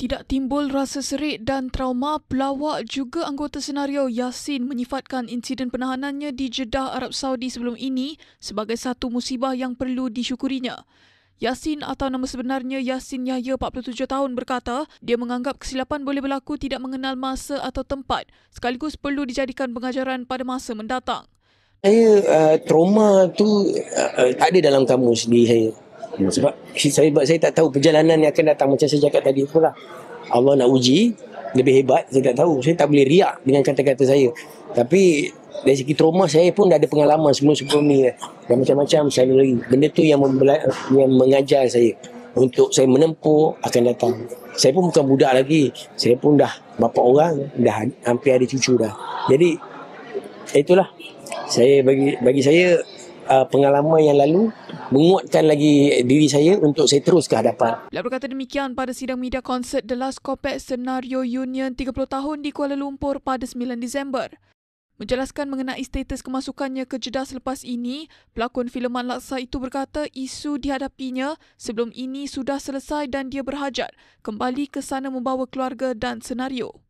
Tidak timbul rasa serik dan trauma, pelawak juga anggota senario Yasin menyifatkan insiden penahanannya di Jeddah, Arab Saudi sebelum ini sebagai satu musibah yang perlu disyukurinya. Yasin atau nama sebenarnya Yasin Yahya 47 tahun berkata dia menganggap kesilapan boleh berlaku tidak mengenal masa atau tempat sekaligus perlu dijadikan pengajaran pada masa mendatang. Trauma tu tak ada dalam kamus diri saya. Sebab saya tak tahu perjalanan yang akan datang macam saya cakap tadi itulah. Allah nak uji lebih hebat, saya tak tahu. Saya tak boleh riak dengan kata-kata saya. Tapi dari segi trauma saya pun dah ada pengalaman sebelum ni dan macam-macam saya lagi. Benda tu yang mengajar saya untuk saya menempuh akan datang. Saya pun bukan budak lagi. Saya pun dah bapa orang, dah hampir ada cucu dah. Jadi itulah saya bagi saya pengalaman yang lalu menguatkan lagi diri saya untuk saya terus ke hadapan. Beliau berkata demikian pada sidang media konsert The Last Kopek Senario Union 30 tahun di Kuala Lumpur pada 9 Disember. Menjelaskan mengenai status kemasukannya ke Jeddah selepas ini, pelakon fileman Laksa itu berkata isu dihadapinya sebelum ini sudah selesai dan dia berhajat kembali ke sana membawa keluarga dan senario.